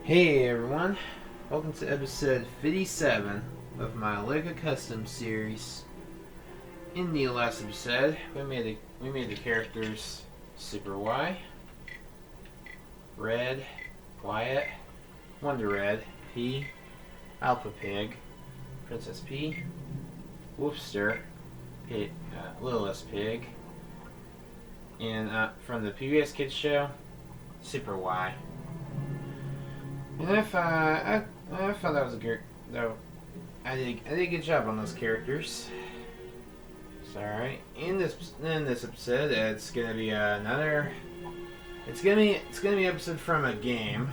Hey everyone, welcome to episode 57 of my Lego Custom series. In the last episode, we made the characters Super Y, Red, Wyatt, Wonder Red, P, Alpha Pig, Princess P, Woofster, Littlest Pig, and from the PBS Kids show, Super Y. And I thought that was a good. Though I did a good job on those characters. It's all right. In this episode, it's gonna be another. It's gonna be an episode from a game.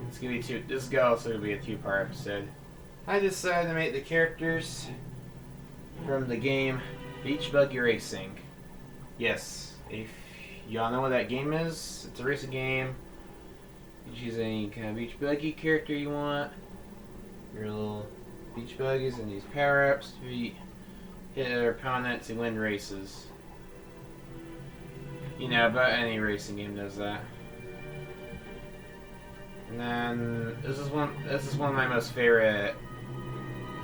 It's gonna be two. This is also gonna be a two-part episode. I decided to make the characters from the game Buggy Racing. Yes, if y'all know what that game is, it's a racing game. You choose any kind of beach buggy character you want. Your little beach buggies and these power-ups to hit other opponents and win races. You know, about any racing game does that. And then this is one of my most favorite.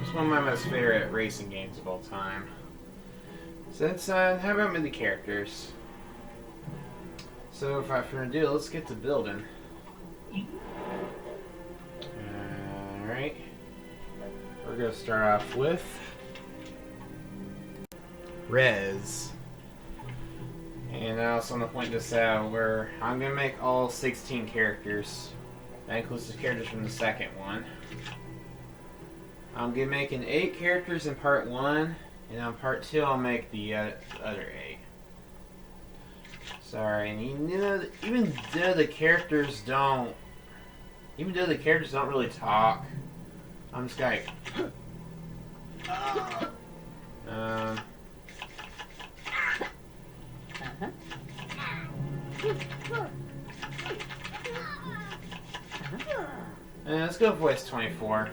It's one of my most favorite racing games of all time. So that's how about with the characters? So without further ado, let's get to building. Alright, we're going to start off with Rez. And I also want to point this out where I'm going to make all 16 characters. That includes the characters from the second one. I'm going to be making 8 characters in part 1, and on part 2 I'll make the other 8. Sorry, and even though the characters don't really talk, I'm just like, let's go with voice 24.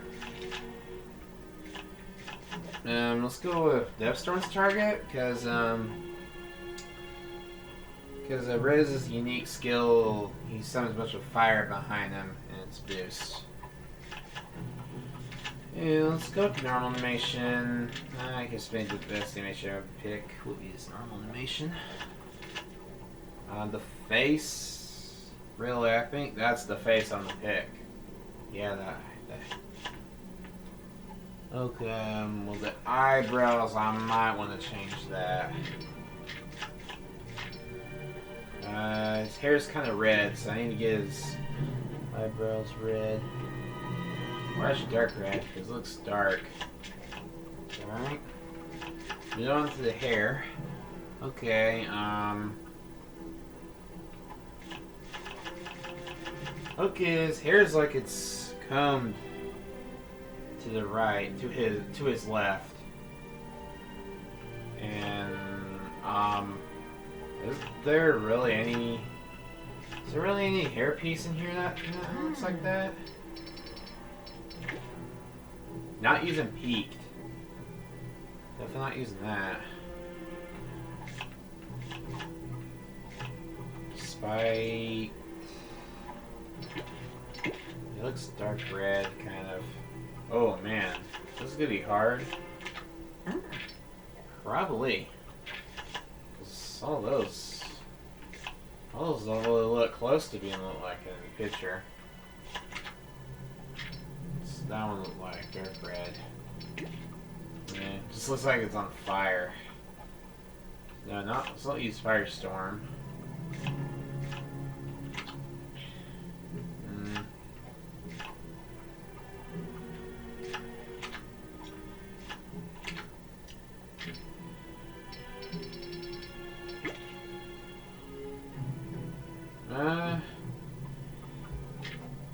Let's go with Deathstorm's target, because Rez's unique skill, he summons a bunch of fire behind him and its boost. And let's go with normal animation. I guess maybe the best animation I would pick would be this normal animation. The face, really, I think that's the face on the pick. Yeah, that. Okay, well the eyebrows, I might want to change that. His hair's kind of red, so I need to get his eyebrows red. Or actually dark red, because it looks dark. Alright. Move on to the hair. Okay, okay, his hair is like it's combed to the right, to his left. And, is there really any hairpiece in here that looks like that? Not using peaked. Definitely not using that. Spike. It looks dark red, kind of. Oh man, this is gonna be hard. Probably. All those don't really look close to being looked like in the picture. That one looked like dark red. Yeah, it just looks like it's on fire. No, let's not use Firestorm.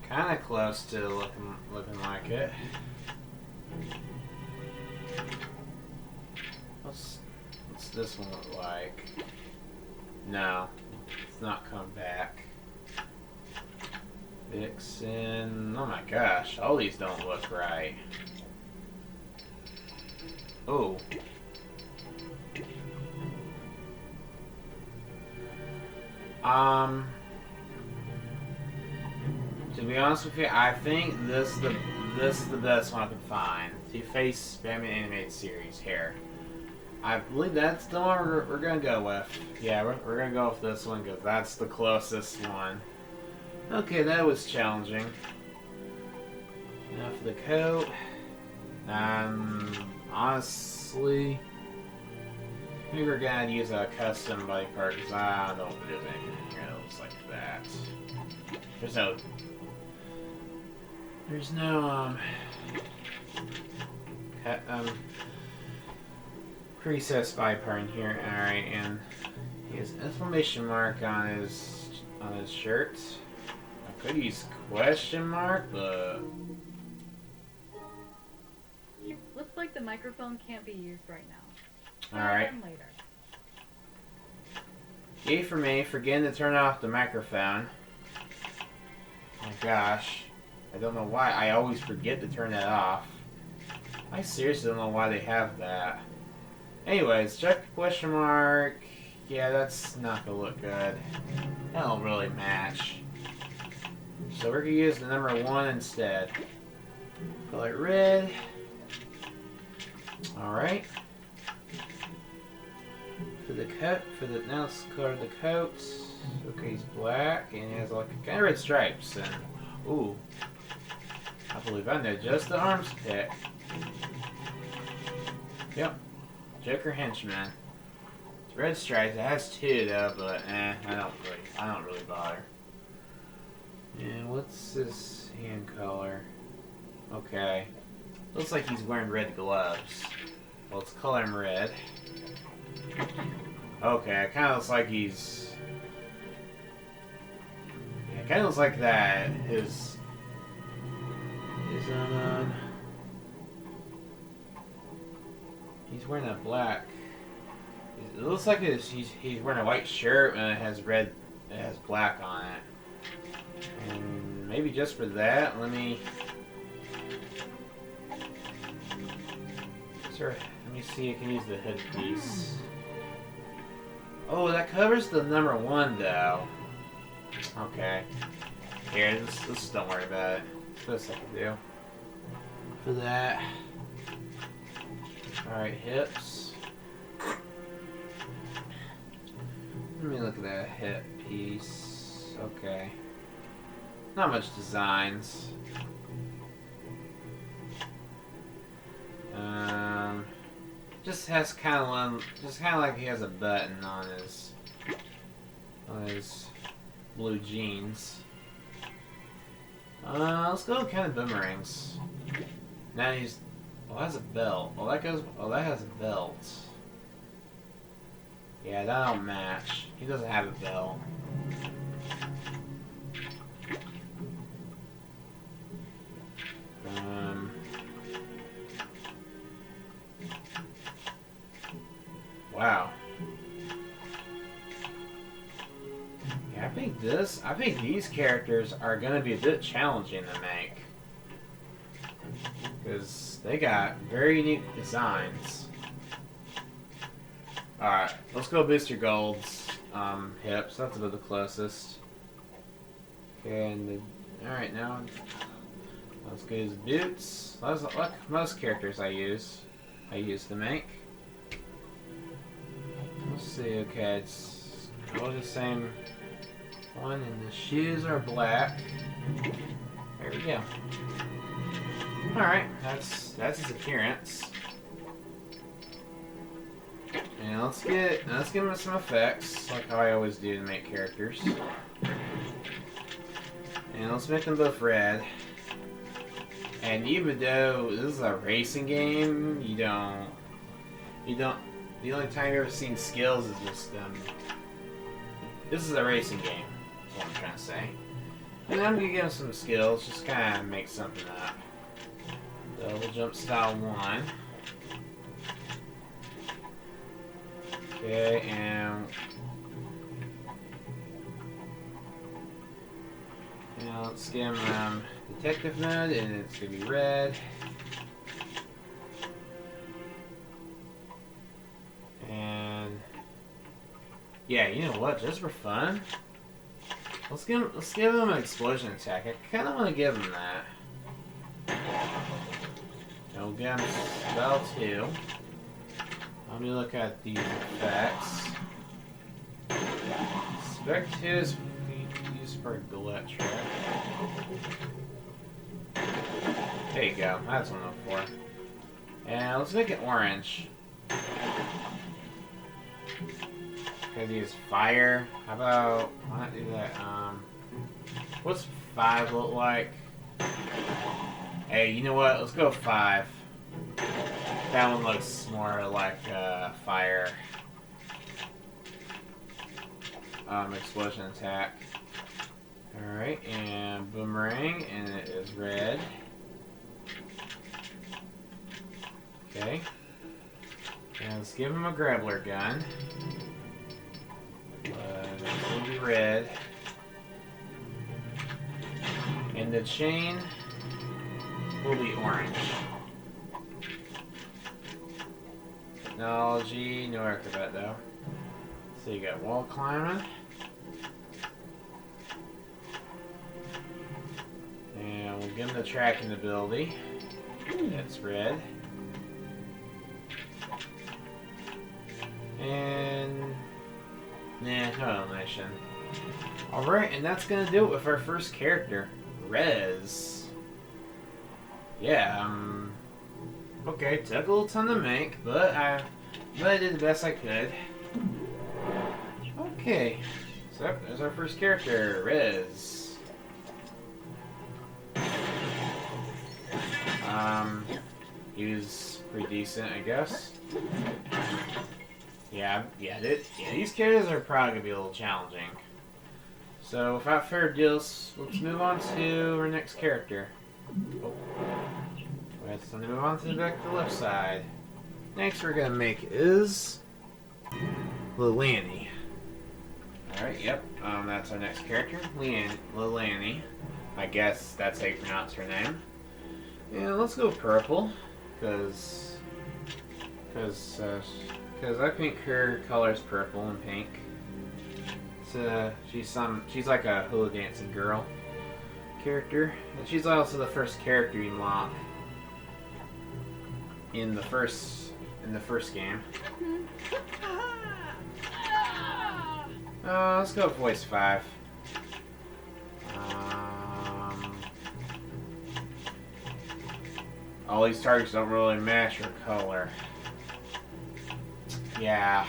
Kind of close to looking like it. What's this one look like? No, it's not come back. Vixen. Oh my gosh, all these don't look right. Oh. To be honest with you, I think this is the best one I could find. Two-Face Batman animated series here. I believe that's the one we're gonna go with. Yeah, we're gonna go with this one because that's the closest one. Okay, that was challenging. Now for the coat. Honestly, maybe we're gonna use a custom body part because I don't know if there's anything in here that looks like that. There's no recessed body part in here. All right, and he has an exclamation mark on his shirt. I could use question mark, but Looks like the microphone can't be used right now. alright. Later. Yay for me for getting to turn off the microphone. Oh my gosh. I don't know why. I always forget to turn that off. I seriously don't know why they have that. Anyways, check question mark. Yeah, that's not gonna look good. That don't really match. So we're gonna use the number 1 instead. Color red. Alright. For the coat, now let's color the coat. Okay, he's black and he has like kind of red stripes and ooh. I believe I know just the arms pick. Yep. Joker henchman. It's red stripes. It has 2 though, but I don't really bother. And what's his hand color? Okay. Looks like he's wearing red gloves. Well, let's color him red. Okay, it kind of looks like he's... Yeah, it kind of looks like that. He's wearing a black... It looks like he's wearing a white shirt and it has black on it. And maybe just for that, let me see, I can use the headpiece. Oh, that covers the number 1 though. Okay. Here, let's don't worry about it. That's what I can do. For that. Alright, hips. Let me look at that hip piece. Okay. Not much designs. Just has kind of like he has a button on his blue jeans. Let's go with kind of boomerangs. Now he's has a belt. That has a belt. Yeah, that don't match. He doesn't have a belt. Wow. Yeah, I think these characters are gonna be a bit challenging to make. Because they got very unique designs. Alright, let's go Booster Gold's hips. That's about the closest. Okay, and alright, now let's go his boots. That's like most characters I use to make. Let's see, okay, it's all the same one, and the shoes are black. There we go. Alright, that's his appearance. And let's give him some effects, like how I always do to make characters. And let's make them both red. And even though this is a racing game, the only time you've ever seen skills is just this is a racing game, is what I'm trying to say. And I'm gonna give him some skills, just kind of make something up. Double jump style 1. Okay, and now let's give him detective mode, and it's gonna be red. And yeah, you know what? Just for fun, Let's give him an explosion attack. I kind of want to give him that. And we'll give him spell 2. Let me look at these effects. Spec 2 is used for glitch, right? There you go. That's what I'm looking for. And let's make it orange. Because he has fire. How about... why not do that? What's 5 look like? Hey, you know what? Let's go 5. That one looks more like fire. Explosion attack. Alright, and boomerang, and it is red. Okay. And let's give him a grappler gun. It's going to be red. And the chain will be orange. Technology, no acrobat though. So you got wall climbing. And we'll give him the tracking ability. That's red. And... nah, no elimination. Alright, and that's gonna do it with our first character. Rez. Yeah, okay, took a little time to make, but I did the best I could. Okay, so there's our first character, Rez. He was pretty decent, I guess. Yeah, these characters are probably gonna be a little challenging. So, without further ado, let's move on to our next character. Oh. Let's move on to the left side. Next, we're gonna make is Lailani. Alright, yep, that's our next character, Lailani. I guess that's how you pronounce her name. Yeah, let's go purple, because I think her color is purple and pink. So she's like a hula dancing girl character, and she's also the first character you unlock in the first game. Let's go voice 5. All these targets don't really match her color. Yeah.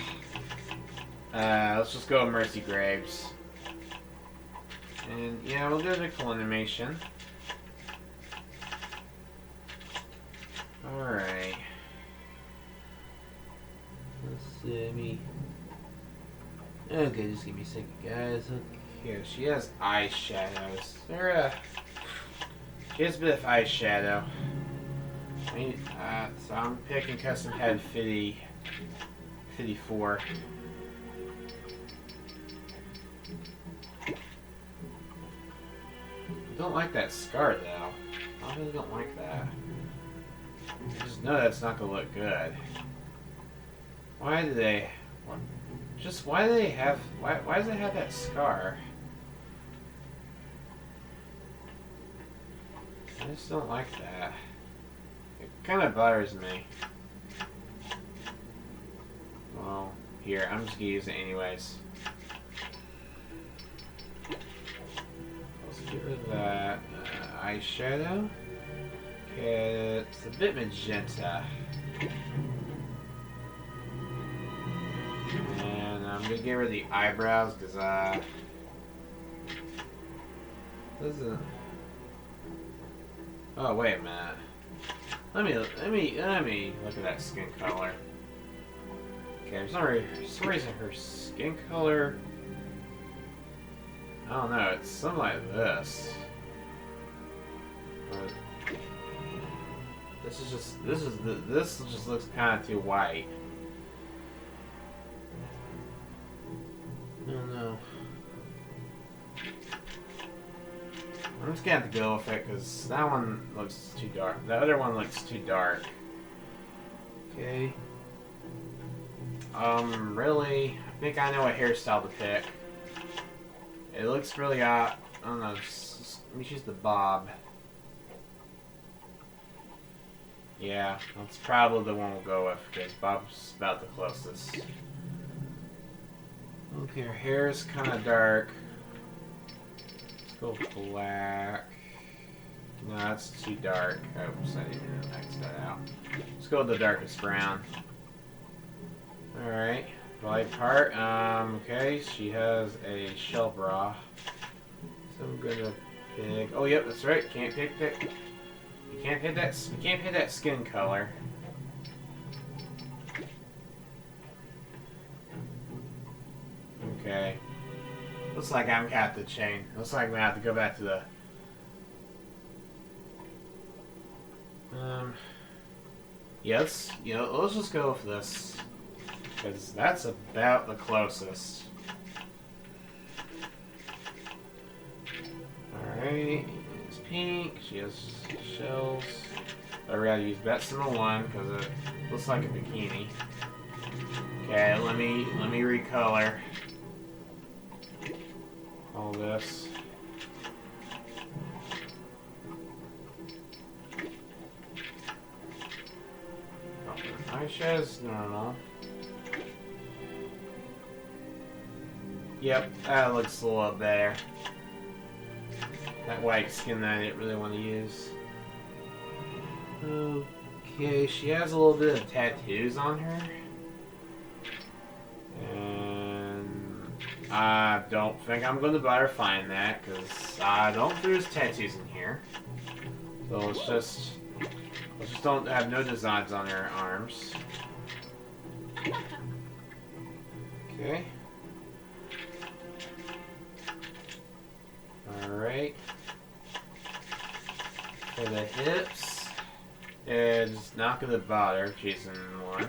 Let's just go with Mercy Graves. And yeah, we'll do the cool animation. Alright. Let's see me. Okay, just give me a second, guys. Okay, she has eyeshadows. She has a bit of eyeshadow. So I'm picking custom head 54. I don't like that scar though. I really don't like that. I just know that's not gonna look good. Why do they does it have that scar? I just don't like that. It kind of bothers me. Well, here, I'm just gonna use it anyways. Let's get rid of that eyeshadow. Okay, it's a bit magenta. And I'm gonna get rid of the eyebrows because this isn't. Oh wait a minute. Let me look at that skin color. Okay, for some reason her skin color. I don't know. It's something like this. But this just looks kind of too white. I don't know. I'm just gonna have to go with it because that one looks too dark. The other one looks too dark. Okay. Really, I think I know a hairstyle to pick. It looks really odd. I don't know. Let me choose the bob. Yeah, that's probably the one we'll go with because Bob's about the closest. Okay, her hair is kind of dark. Let's go black. No, that's too dark. Oops, I didn't X that out. Let's go with the darkest brown. Alright, body part. Okay, she has a shell bra. So I'm gonna pick. Oh, yep, that's right. Can't pick. You can't pick that. You can't pick that skin color. Okay. Looks like I'm gonna have to change. Looks like I'm gonna have to go back to the. Yes. You know, let's just go with this. Because that's about the closest. Alright. It's pink. She has shells. I gotta use Betsima 1 because it looks like a bikini. Okay, let me recolor all this. Eyeshadow's normal. Yep, that looks a little better. That white skin that I didn't really want to use. Okay, she has a little bit of tattoos on her. And I don't think I'm going to bother finding that because I don't think there's tattoos in here. So let's just don't have no designs on her arms. Okay. Alright. For the hips, it's not going to bother choosing one.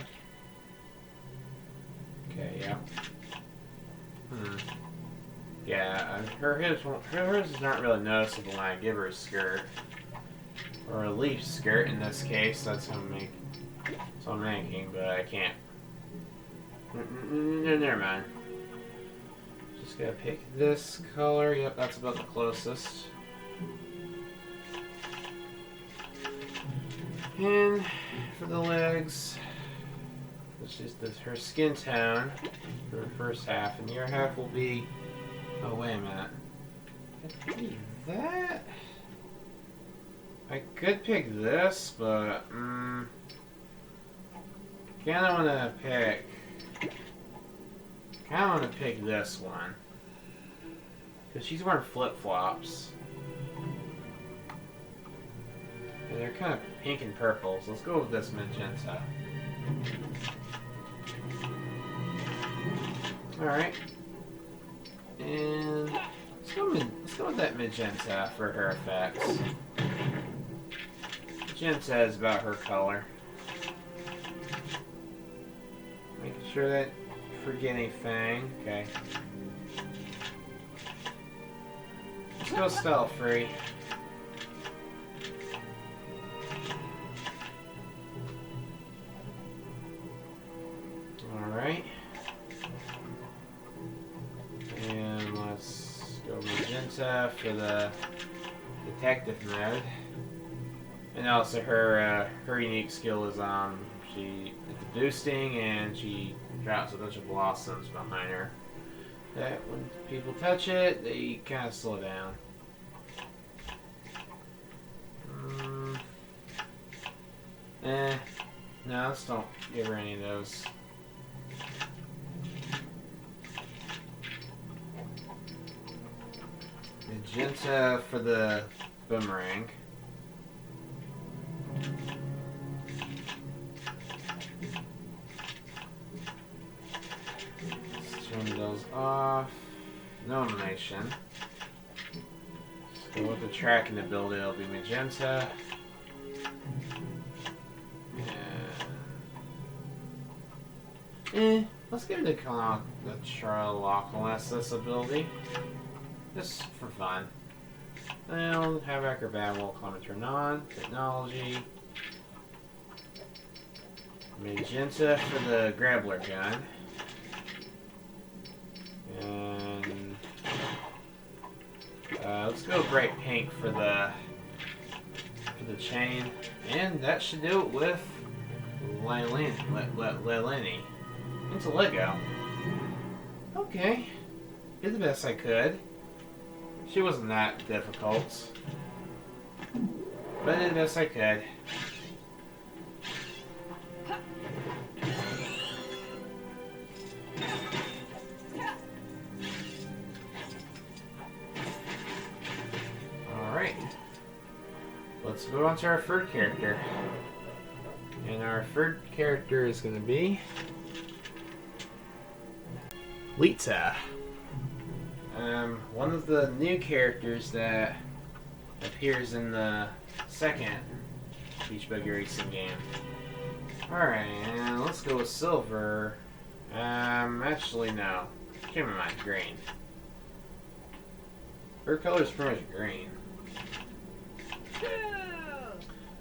Okay, yeah. Yeah, hers is not really noticeable when I give her a skirt. Or a leaf skirt in this case, that's what I'm making, but I can't. Never mind. Just gotta pick this color. Yep, that's about the closest. And for the legs, it's just her skin tone for the first half, and your half will be. Oh, wait a minute. Could be that? I could pick this, but kinda wanna pick this one. Cause she's wearing flip-flops. And they're kind of pink and purple, so let's go with this magenta. Alright. And let's go with that magenta for her effects. Magenta is about her color. Make sure that I forget anything. Okay. Let's go stealth free. Alright. And let's go magenta for the detective mode. And also her unique skill is it's boosting and she drops a bunch of blossoms behind her. That when people touch it, they kind of slow down. No, let's don't give her any of those. Magenta for the boomerang. Let's turn those off. No animation. So with the tracking ability, it'll be magenta. Let's give it the Charloconesis ability. Just for fun. And have Acrobat will come and turn on. Technology. Magenta for the Grappler gun. And Let's go bright pink for the chain, and that should do it with Lailani. It's a Lego. Okay, did the best I could. She wasn't that difficult, but I did the best I could. Alright. Let's go on to our third character. And our third character is going to be Leeta. One of the new characters that appears in the second Beach Buggy Racing game. Alright, and let's go with silver. Actually no. Change my mind, green. Her color's pretty much green.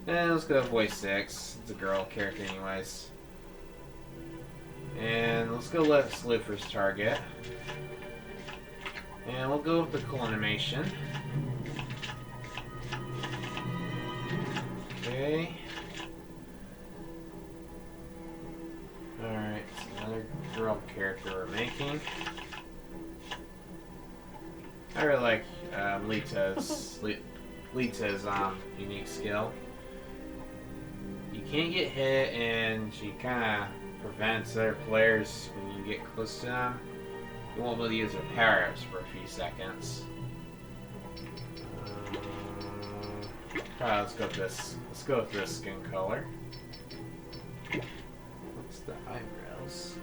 And let's go with voice 6. It's a girl character anyways. And let's go Lex Luthor's target. And we'll go with the cool animation. Okay. Alright, so another girl character we're making. I really like Leeta's unique skill. You can't get hit, and she kind of prevents other players when you get close to them. You won't be able to use their power-ups for a few seconds. Let's go with this. Let's go with this skin color. What's the eyebrows?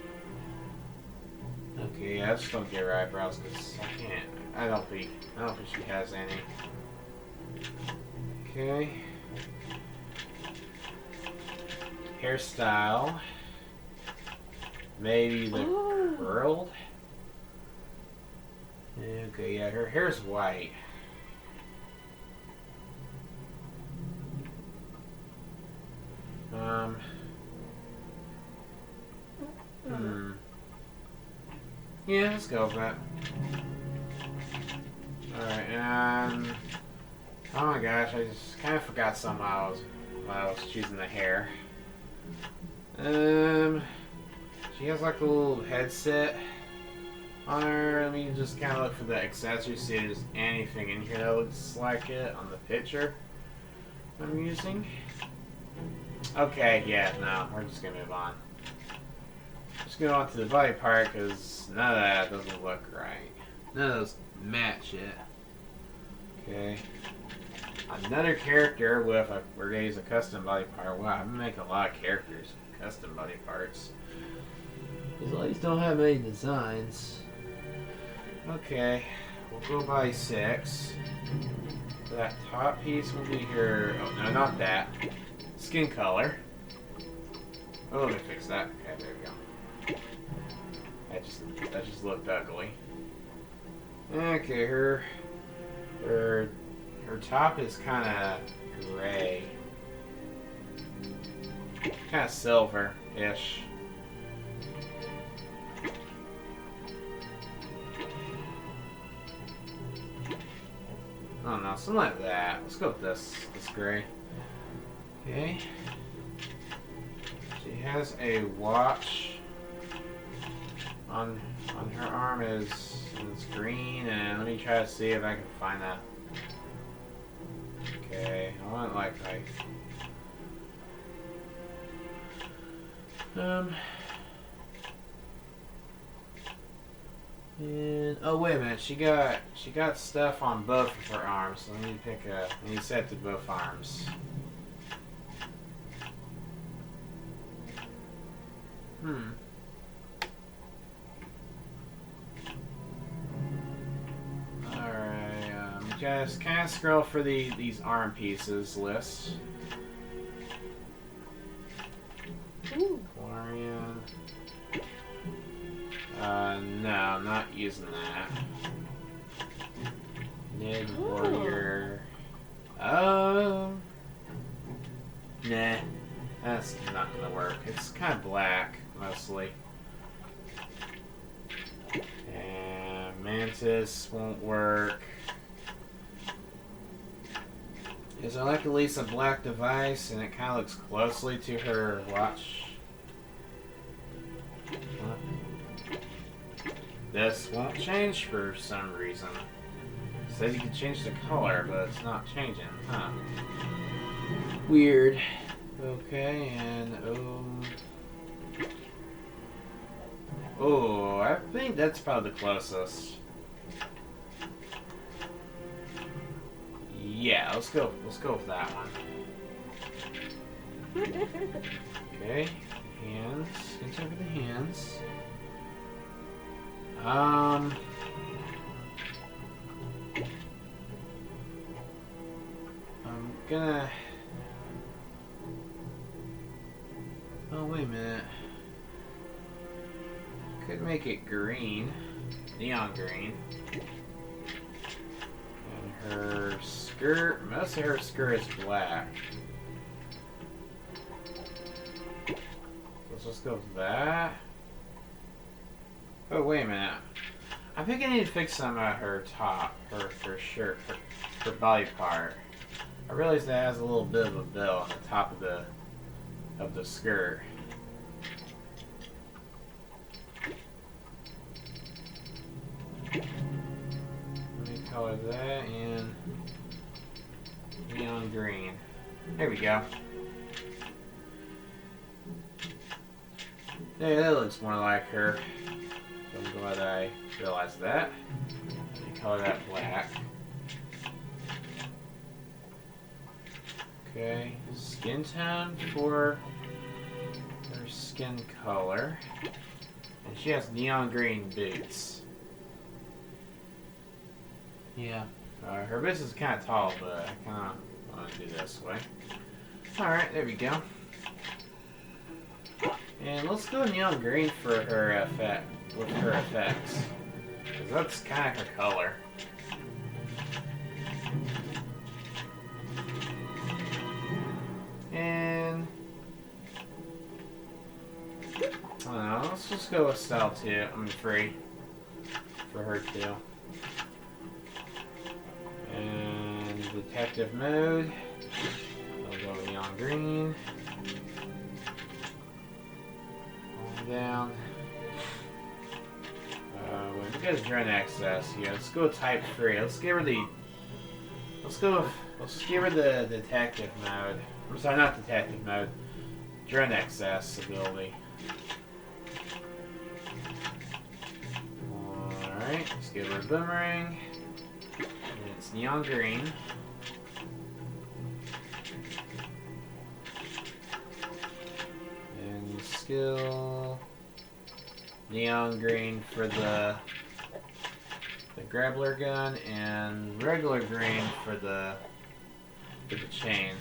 Okay, yeah, I just don't get her eyebrows because I can't. I don't think she has any. Okay. Hairstyle. Maybe the curled. Okay, yeah, her hair's white. Yeah, let's go with that. Alright, and oh my gosh, I just kind of forgot something while I was choosing the hair. She has like a little headset on her. Let me just kind of look for the accessories, see if there's anything in here that looks like it on the picture I'm using. Okay, yeah, no, we're just gonna move on. Just go on to the body part because none of that doesn't look right. None of those match it. Okay. Another character with we're gonna use a custom body part. Wow, I'm making a lot of characters with custom body parts. These ladies don't have any designs. Okay, we'll go by 6. That top piece will be here. Oh no, not that. Skin color. Oh, let me fix that. Okay, there we go. That just looked ugly. Okay, her top is kind of gray, kind of silver-ish. I don't know, something like that. Let's go with this gray. Okay. She has a watch on her arm it's green, and let me try to see if I can find that. Okay, I want like and oh wait a minute, she got stuff on both of her arms. So let me set to both arms. Alright, just kind of scroll for these arm pieces list. Quarian. No, I'm not using that. Nid Warrior. Nah, that's not gonna work. It's kind of black, mostly. And Mantis won't work. is there like at least a black device and it kind of looks closely to her watch? This won't change for some reason. It says you can change the color, but it's not changing, huh? Weird. Okay, and oh, I think that's probably the closest. Yeah, let's go with that one. Okay, hands. Let's over the hands. I'm gonna. Oh, wait a minute. Could make it green, neon green. And her skirt, most of her skirt is black. So let's just go with that. Oh, wait a minute. I think I need to fix some of her top, her shirt, her body part. I realized that has a little bit of a bill on the top of the skirt. Let me color that in neon green. There we go. Yeah, that looks more like her. I'm glad I realized that. Let me color that black. Okay, skin tone for her skin color. And she has neon green boots. Yeah. Her boots is kind of tall, but I kind of want to do this way. Alright, there we go. And let's go neon green for her effect, with her effects. Because that's kind of her color. And I don't know, let's just go with style 2. I'm free for her too. And detective mode. I'll go neon green. On down. We got drone access here. Let's go with type 3. Let's give her the. Let's give her the detective mode. I'm sorry, not detective mode. Drone access ability. Alright, let's give her a boomerang. And it's neon green. And skill neon green for the grappler gun and regular green for the chain.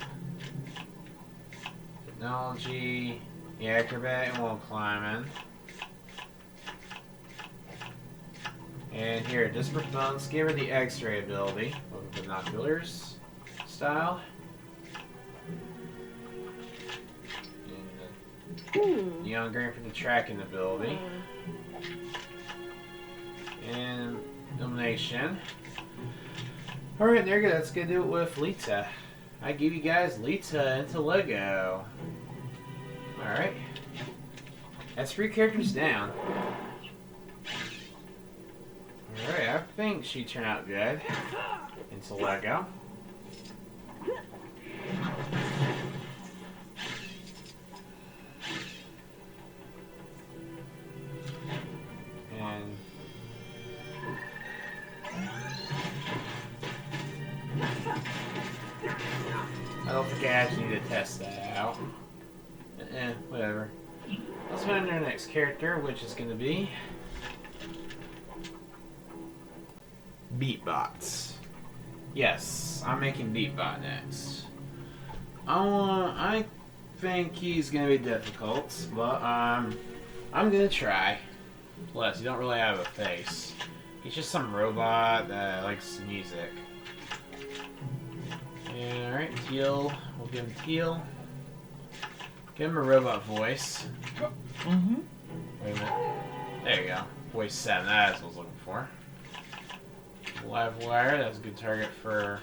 Technology, the acrobat and wall climbing. And here, disparate bones, give her the X-ray ability with the binoculars style. And the neon green for the tracking ability. And illumination. Alright, there you go. Let's go do it with Leeta. I give you guys Leeta into Lego. Alright. That's 3 characters down. Alright, I think she turned out good into Lego. And I don't think I actually need to test that out. Whatever. Let's move on to our next character, which is going to be Beatbot. Yes, I'm making Beatbot next. I think he's going to be difficult, but I'm going to try. Plus, you don't really have a face. He's just some robot that likes music. Alright, Teal. We'll give him Teal. Give him a robot voice. Wait a minute. There you go. Voice 7. That's what I was looking for. Live wire. That's a good target for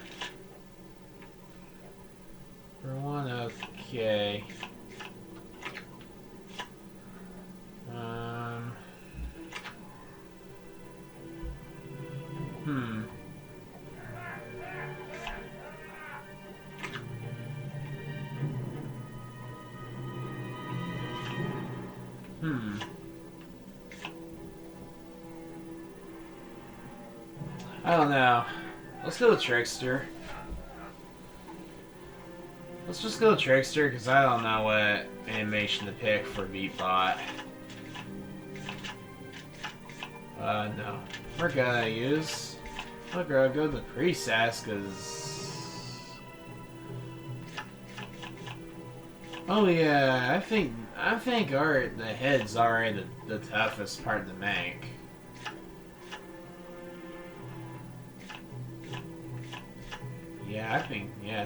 Okay. Hmm. I don't know. Let's go with Trickster. Let's just go with Trickster, because I don't know what animation to pick for Beatbot. No. We're gonna use... We're gonna go to the Priestess, because... Oh yeah, I think the head's already the toughest part to make. Yeah, I think, yeah,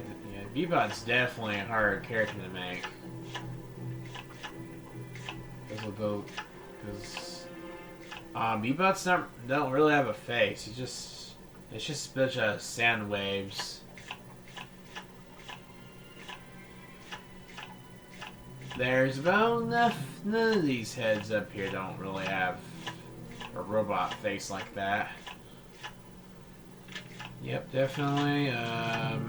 Beatbot's definitely a hard character to make. Because Beatbots don't really have a face. It's just a bunch of sound waves. There's about none of these heads up here don't really have a robot face like that. Yep, definitely. Let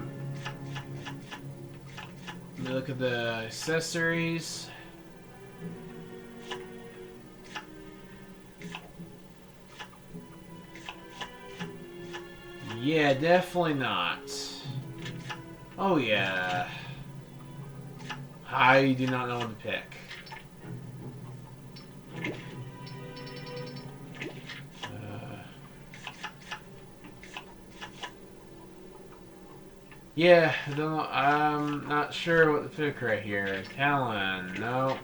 me look at the accessories. Yeah, definitely not. Oh yeah. I do not know what to pick. Yeah, I'm not sure what to pick right here. Talon, no.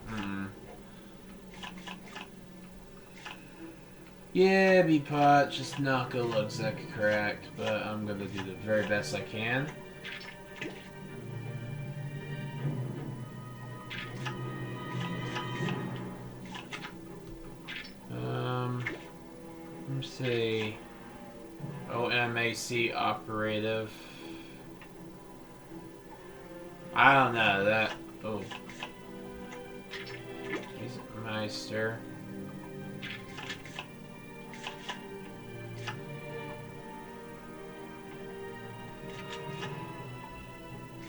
Yeah, Beatbot, just not gonna look exactly correct, but I'm gonna do the very best I can. Let's see. OMAC operative. I don't know that. Oh. He's a Meister.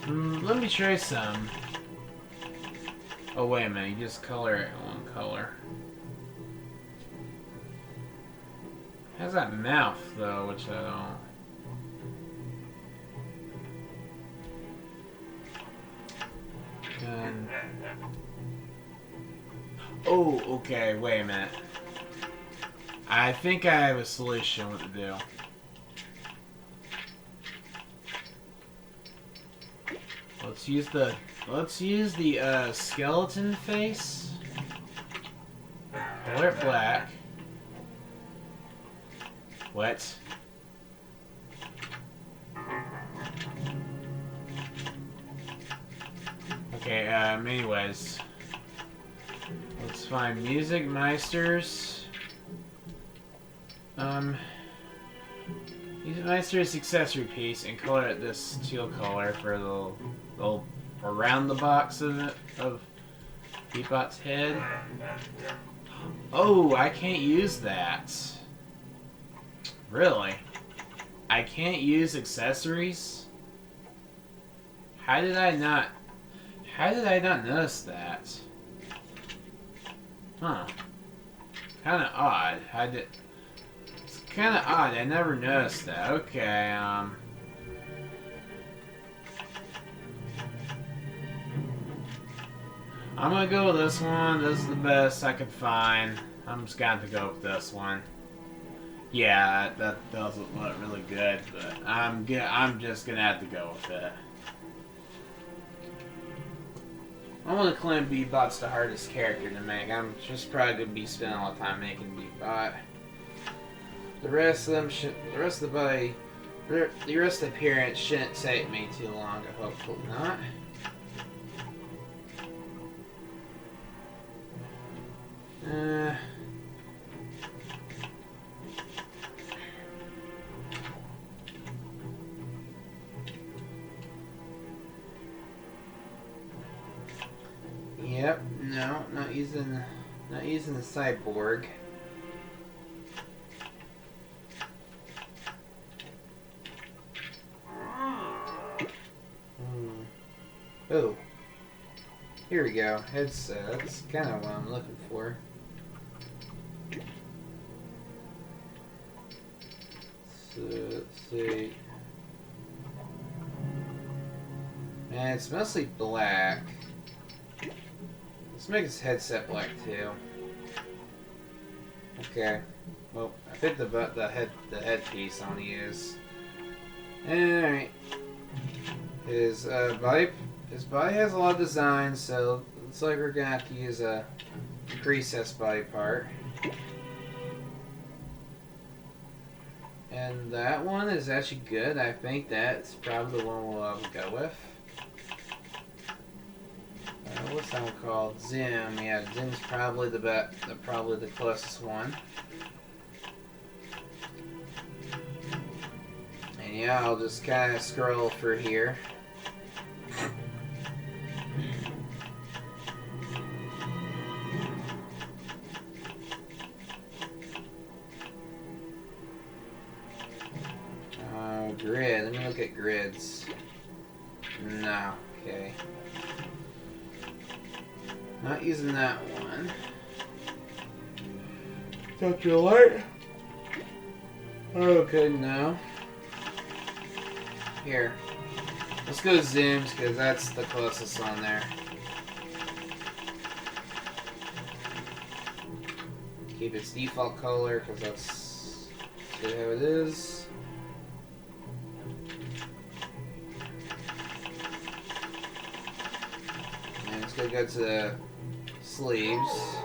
Let me try some. Oh, wait a minute. You just color it in one color. How's that mouth, though, which I don't... And... Oh, okay, wait a minute. I think I have a solution what to do. Let's use the skeleton face. Color it black. What? Okay, anyways. Let's find Music Meisters. Music Meisters accessory piece and color it this teal color for the little around the box of it, of Beatbot's head. Oh, I can't use that. Really? I can't use accessories? How did I not notice that? Huh. Kinda odd. It's kinda odd. I never noticed that. Okay, I'm gonna go with this one. This is the best I could find. I'm just gonna have to go with this one. Yeah, that doesn't look really good, but I'm just gonna have to go with it. I want to claim Beatbot's the hardest character to make. I'm just probably gonna be spending a lot of time making Beatbot. The rest of the appearance shouldn't take me too long. Hopefully not. No, not using the cyborg. Oh, here we go. Headset. That's kind of what I'm looking for. So, let's see. And it's mostly black. Let's make his headset black too. Okay. Well, I picked the headpiece I want to use. Alright. His body has a lot of design, so it looks like we're gonna have to use a recessed body part. And that one is actually good. I think that's probably the one we'll go with. What's that one called? Zim. Yeah, Zim's probably the closest one. And yeah, I'll just kind of scroll through here. Grid. Let me look at grids. No. Okay. Not using that one. Touch your light. Okay, no. Here. Let's go zooms because that's the closest on there. Keep its default color because that's how it is. And it's gonna go to the sleeves.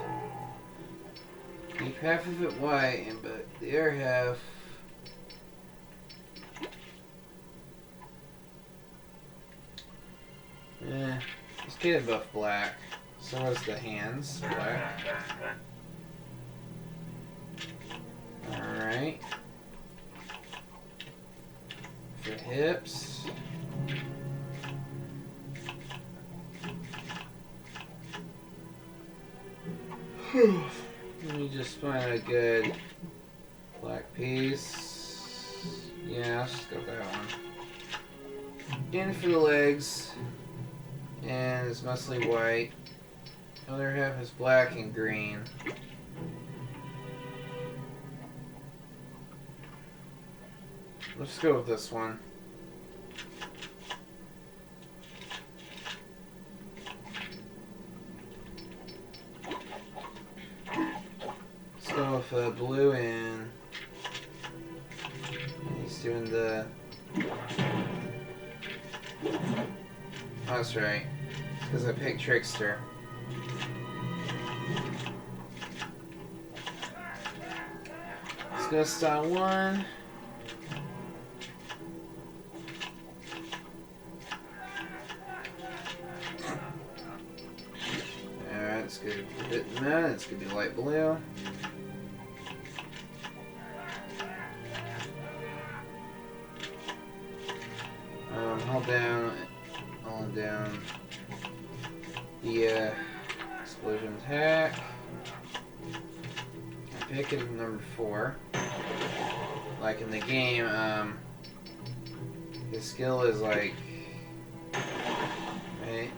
Keep half of it white, but the other half. Let's get it both black. So is the hands black. Alright. For hips. Let me just find a good black piece. Yeah, let's just go with that one. In for the legs. And it's mostly white. Other half is black and green. Let's go with this one. Let's go with blue and he's doing the... Oh, that's right. It's because I picked Trickster. Let's go style 1. Alright, let's go hit that. It's going to be light blue. Hold down the explosion attack. I'm picking number 4. Like in the game, his skill is like, right?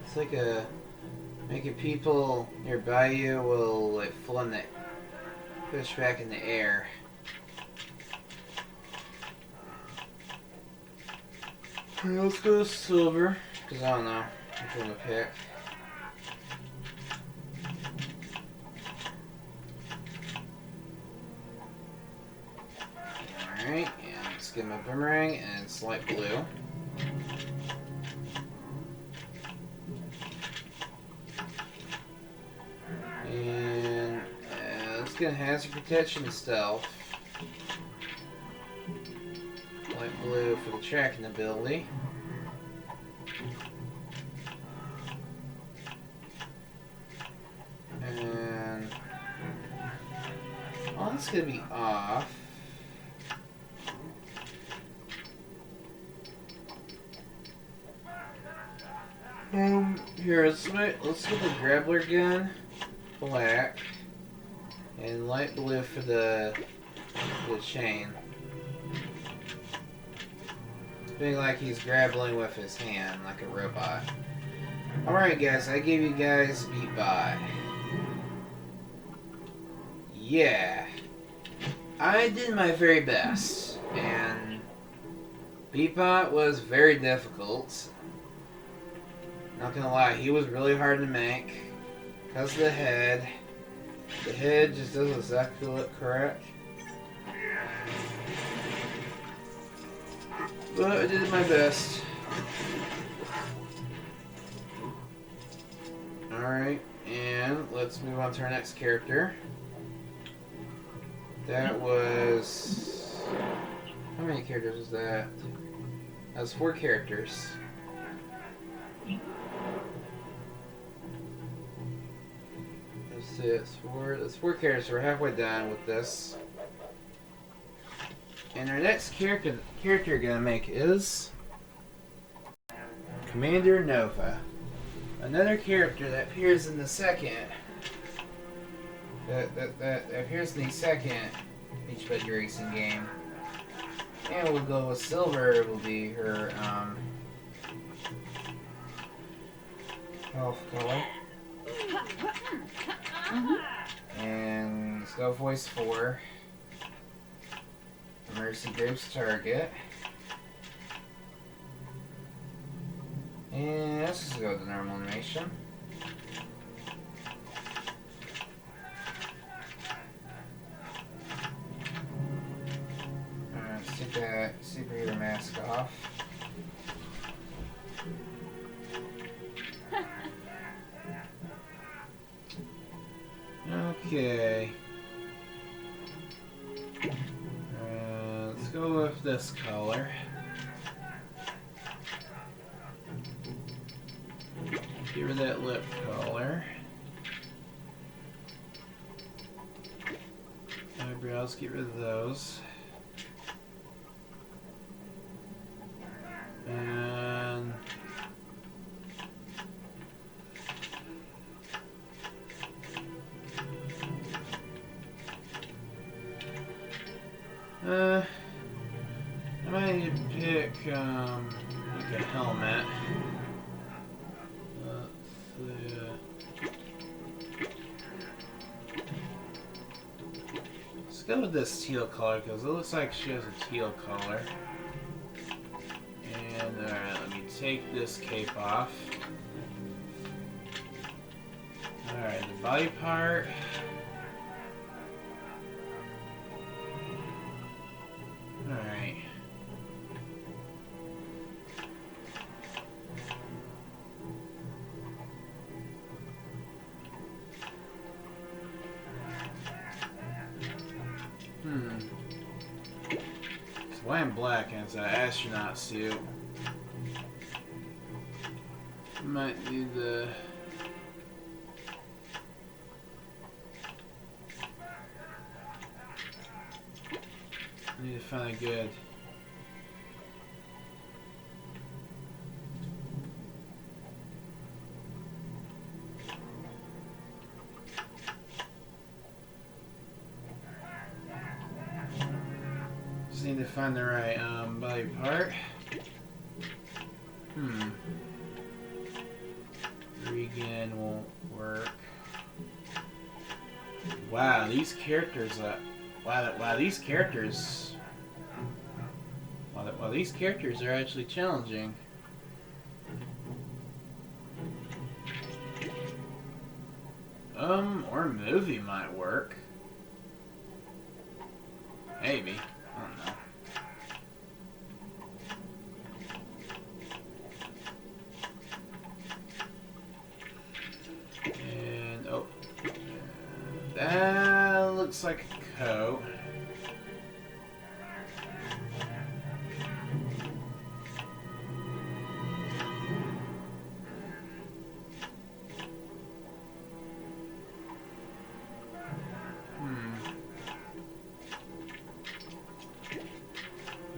It's like making people nearby you will like push back in the air. Let's go with silver, because I don't know which one to pick. Alright, and let's give him a boomerang, and it's light blue. And let's get hazard protection and stealth. Light blue for the tracking ability. And well, that's gonna be off. Here, let's get the grappler gun, black, and light blue for the chain. Being like he's grappling with his hand, like a robot. Alright guys, I gave you guys Beatbot. Yeah. I did my very best, and Beatbot was very difficult. Not gonna lie, he was really hard to make. Because of the head. The head just doesn't exactly look correct. But I did my best. Alright, and let's move on to our next character. That was... How many characters was that? That was 4 characters. That's it. That's 4 characters. We're halfway done with this. And our next character we're gonna make is Commander Nova. Another character that appears in the second. That appears in the second Beachbody Racing game. And we'll go with Silver. Will be her health color. And let's go voice 4. Mercy Graves target. And let's just go with the normal animation. Alright, let's take that superhero mask off. Okay. Let's go with this color. Get rid of that lip color. Eyebrows, get rid of those. And I might need to pick like a helmet. Let's go with this teal color because it looks like she has a teal color. And alright, let me take this cape off. Alright, the body part. Alright. It's white and black and it's an astronaut suit. Might need the... Need to find a good... Just need to find the right body part. Regan won't work. Wow, these characters these characters these characters are actually challenging. Or a movie might work. Maybe. I don't know. And oh, that looks like a coat.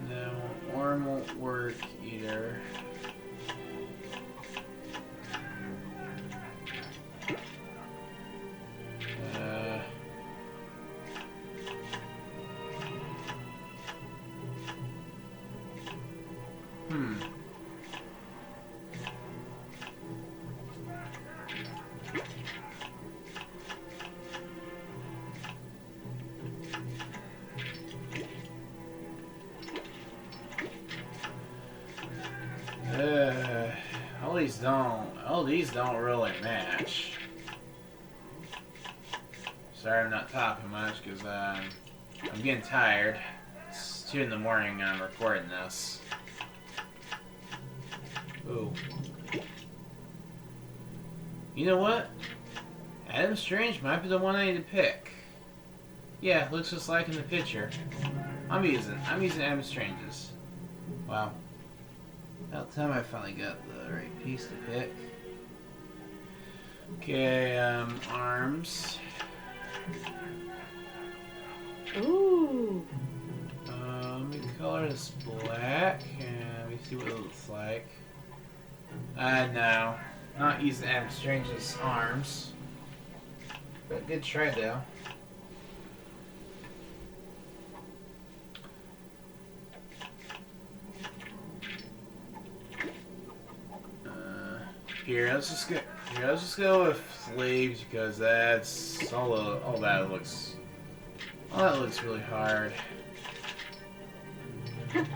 No, arm won't work either. these don't really match. Sorry I'm not talking much because I'm getting tired. It's 2 in the morning and I'm recording this. Ooh. You know what? Adam Strange might be the one I need to pick. Yeah, looks just like in the picture. I'm using Adam Strange's. Wow. About time I finally got the right piece to pick. Okay, arms. Ooh. Let me color this black and let me see what it looks like. No. Not using Adam Strange's arms. But good try though. Let's just go with sleeves because that's all that looks really hard. Alright,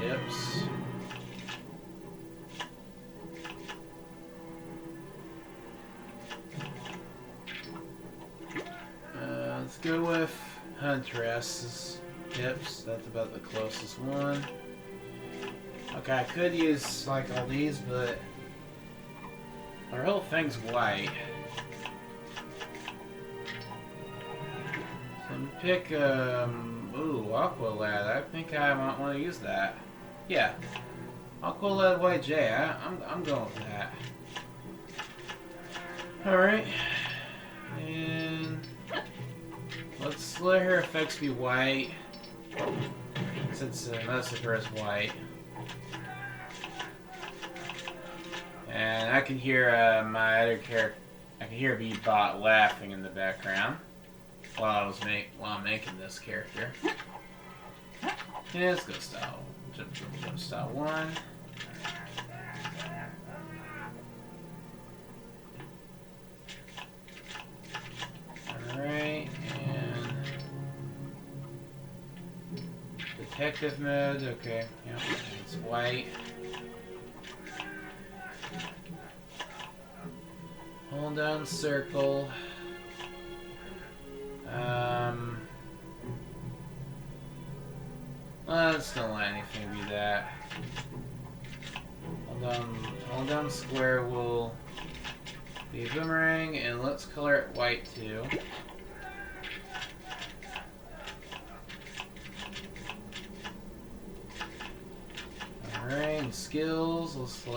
hips. Let's go with Huntress's hips. That's about the closest one. Okay, I could use like all these, but our whole thing's white. So I'm pick Aqua Lad. I think I might want to use that. Yeah, Aqua Lad White J. I'm going with that. All right, and let's let her effects be white, since most of her is white. And I can hear my other character. I can hear Beatbot laughing in the background while I'm making this character. Yeah, let's go style. Jump style 1. Alright, and detective mode. Okay, yeah, it's white. Hold down circle. Let's don't let anything be that. Hold down square will be a boomerang, and let's color it white too. Alright, and skills, let's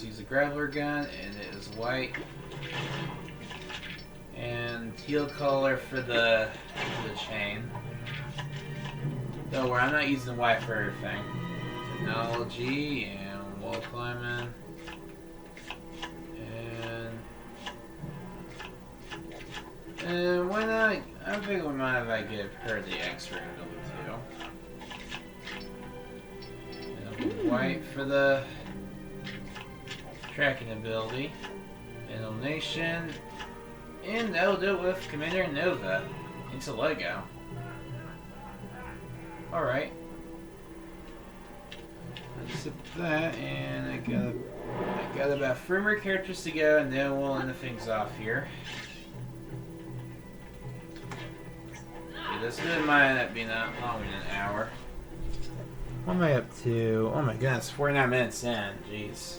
use the grappler gun, and it is white. And teal color for the chain. Don't worry, I'm not using white for everything. Technology and wall climbing. And why not? I think we might if I give her the X-ray ability too. And it'll be white for the tracking ability. Illumination. And that'll do it with Cmdr Nova into Lego. Alright. Let's zip that, and I got about 3 more characters to go, and then we'll end the things off here. Okay, this might end up being not longer than an hour. What am I up to? Oh my goodness, 49 minutes in. Jeez.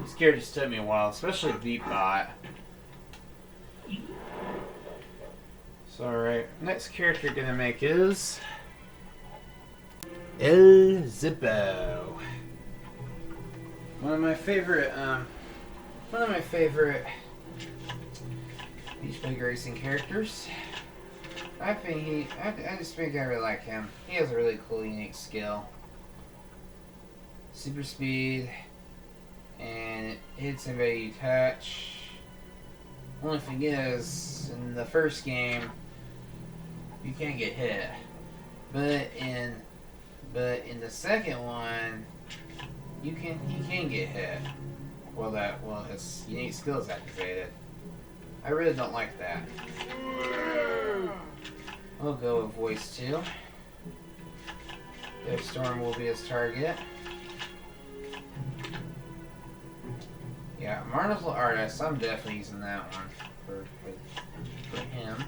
This character just took me a while, especially Beatbot. So, alright, next character gonna make is Zipo. One of my favorite Beach Bug Racing characters. I just think I really like him. He has a really cool, unique skill. Super speed, and it hits anybody you touch. Only thing is, in the first game, you can't get hit. But in the second one, you can get hit. Well, his unique skill is activated. I really don't like that. We'll go with voice 2. If Storm will be his target. Yeah, Martial Artist. I'm definitely using that one for him.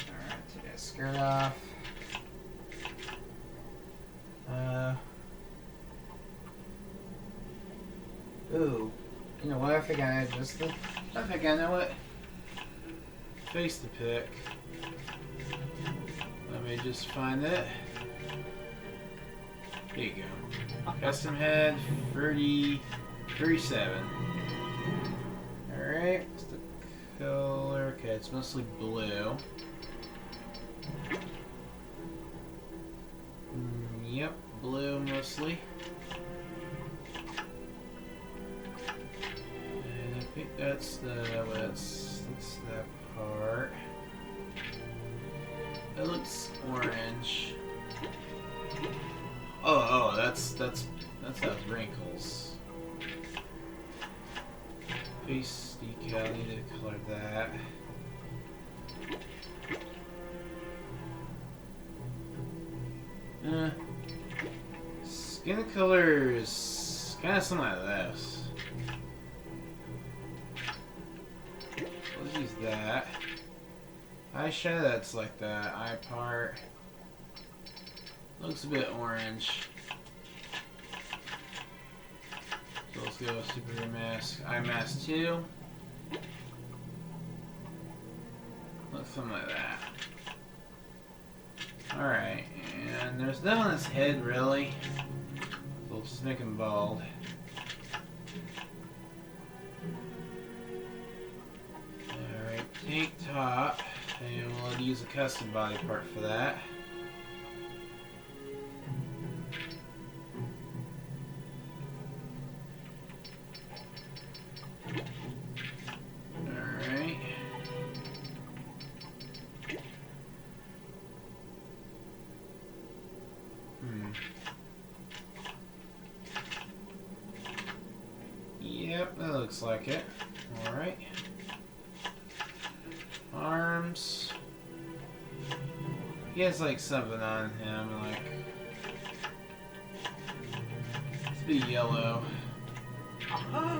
Alright, take that skirt off. Ooh. You know what? I think I know what face to pick. Let me just find it. Here you go. Custom head 37. Alright, what's the color? Okay, it's mostly blue. Yep, blue mostly. And I think that's that's that part. It looks orange. Oh, that's those wrinkles. Face decal, I need to color that. Skin color is kind of something like this. Let's use that. Eyeshadow, that's like the eye part. Looks a bit orange. So let's go with Super Mask. Eye Mask 2. Looks something like that. Alright, and there's no on his head really. So we'll just make him bald. Alright, tank top. And we'll use a custom body part for that. Alright. Yep, that looks like it. Alright. Arms. He has like something on him, like it's a bit yellow. And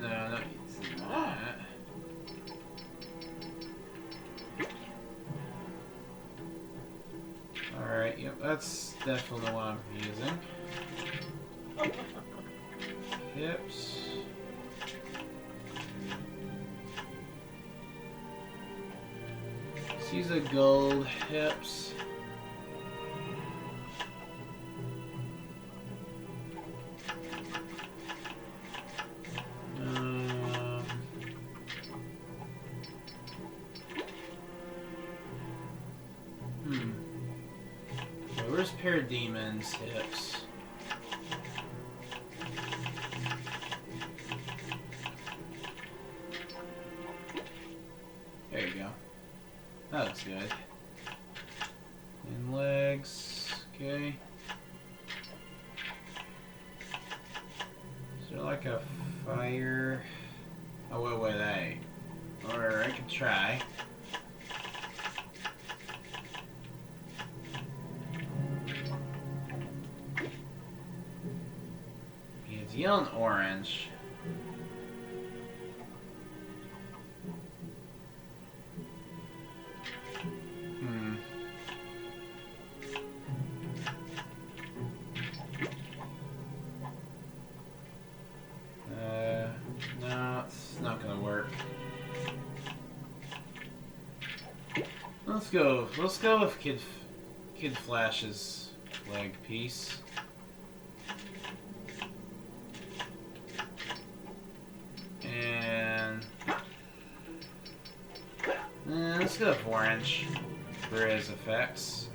no, not using that. Alright, yep, that's definitely what I'm using. Hips. These are gold hips. Where's Parademon's hips? There you go. That looks good. And legs, okay. Is there like a fire? Oh wait, hey. Or I could try. It's yellow and orange. No, it's not gonna work. Let's go with Kid Flash's leg piece. And let's go with orange for his effects.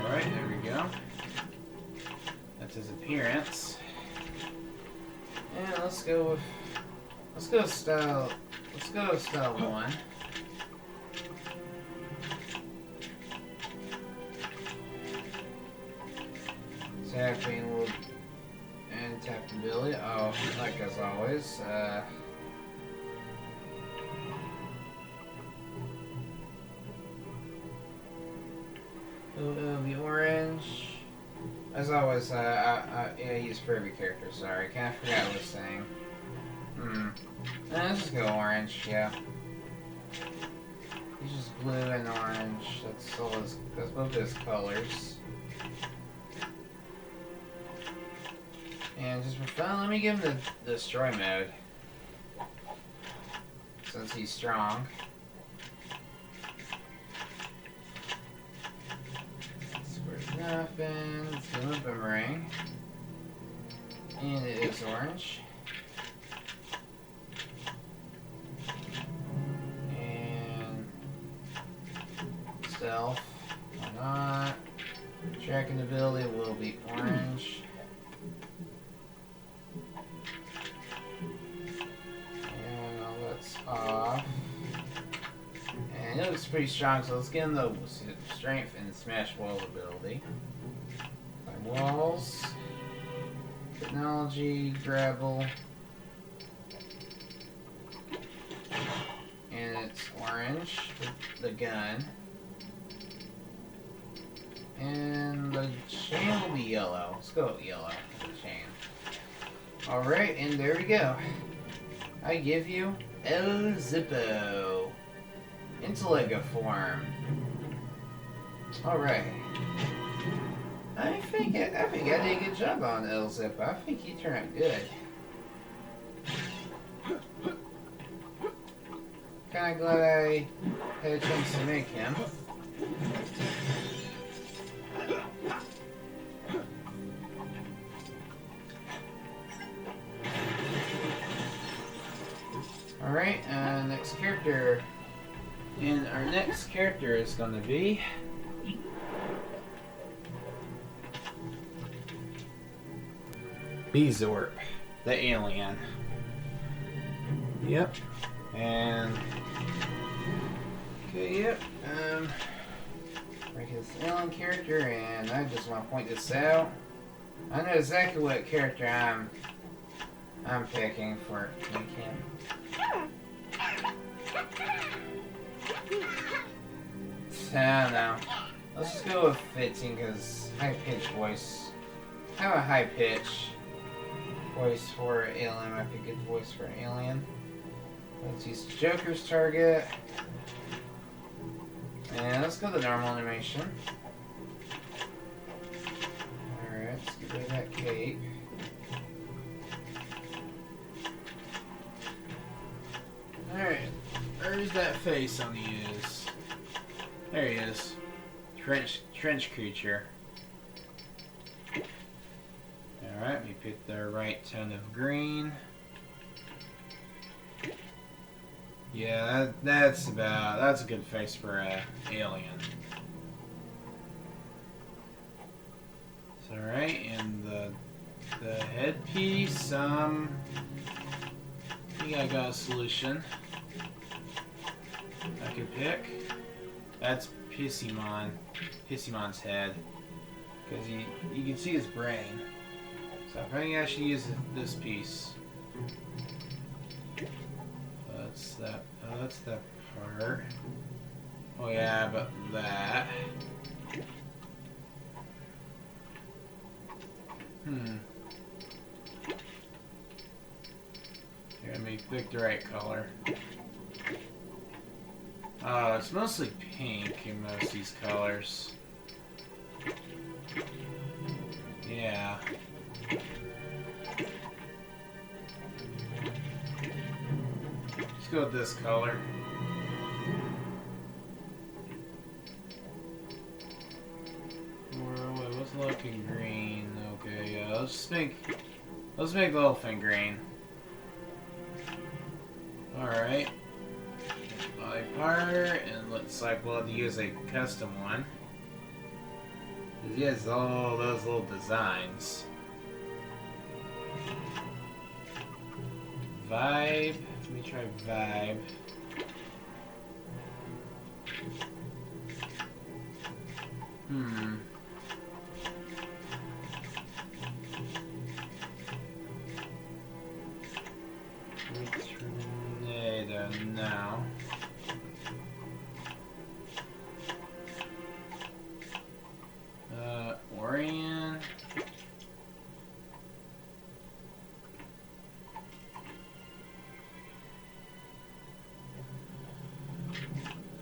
Alright, there we go. That's his appearance. And let's go with style 1. Tapping will and tap ability. Oh, like as always. It'll be orange. As always, I use for every character, sorry. Kinda forgot what I was saying. Let's just go orange, yeah. He's just blue and orange. That's both his colors. And just for fun, let me give him the destroy mode. Since he's strong. Square's nothing. Let's give him a boomerang. And it is orange. And stealth. Why not? Tracking ability will be orange. And all that's off. And it looks pretty strong, so let's get him the strength and smash walls ability. Climb walls. Technology, grapple. And it's orange with the gun. And the chain will be yellow. Let's go with yellow for the chain. Alright, and there we go. I give you El Zipo. Intellego form. Alright. I think I did a good job on El Zipo. I think he turned out good. Kinda glad I had a chance to make him. Alright, next character. And our next character is gonna be Beatbot, the alien. Yep. And okay, yep. Like his alien character, and I just want to point this out. I know exactly what character I'm picking for make him. I don't know. Let's just go with fitting because high-pitched voice. I have a high-pitch voice for an alien. Might be a good voice for an alien. Let's use Joker's target. And let's go to the normal animation. Alright, let's get rid of that cape. Alright, where's that face on he is? There he is. Trench creature. Alright, we picked the right tone of green. Yeah, that's a good face for a alien. Alright, and the headpiece, I think I got a solution I could pick. That's Pissymon's head. Because you can see his brain. So I think I should use this piece. That's that part. Oh yeah, but that. Here, let me pick the right color. It's mostly pink in most of these colors. Yeah. Let's go with this color. What's looking green? Okay, yeah, let's make the whole thing green. Alright. Body part, and looks like we'll have to use a custom one. He has all those little designs. Vibe. Let me try vibe. Tornado now.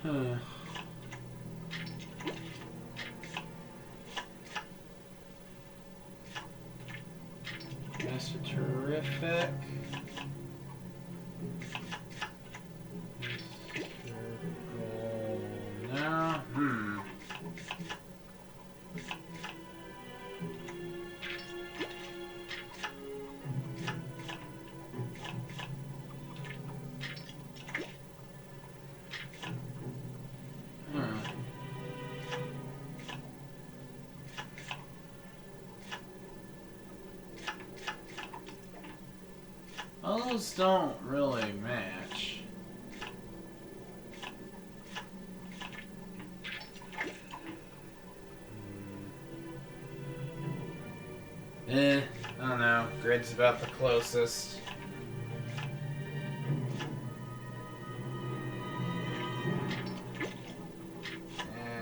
Huh. Master Terrific. No. Those don't really match. I don't know. Grid's about the closest.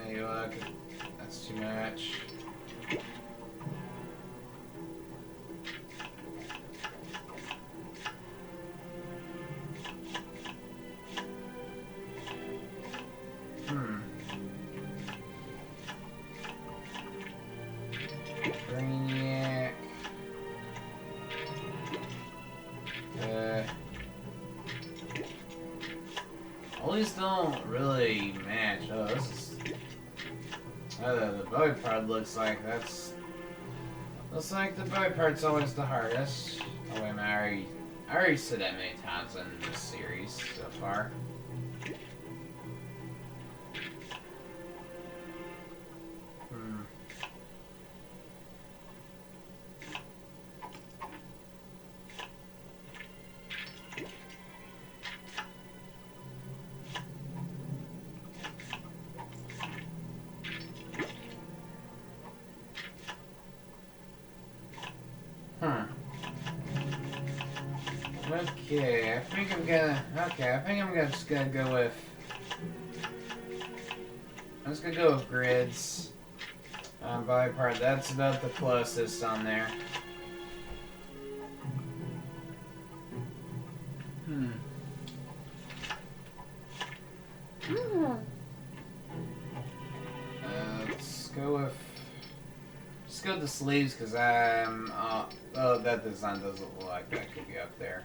You look. That's too much. Brainiac. All these don't really match. Oh, this is. The bug part looks like looks like the bug part's always the hardest. Oh wait, I already said that many times in this series so far. Okay, I think I'm just gonna go with. I'm just gonna go with grids. Body part, that's about the closest on there. Let's go with. Just go with the sleeves because I'm. Oh, that design doesn't look like that could be up there.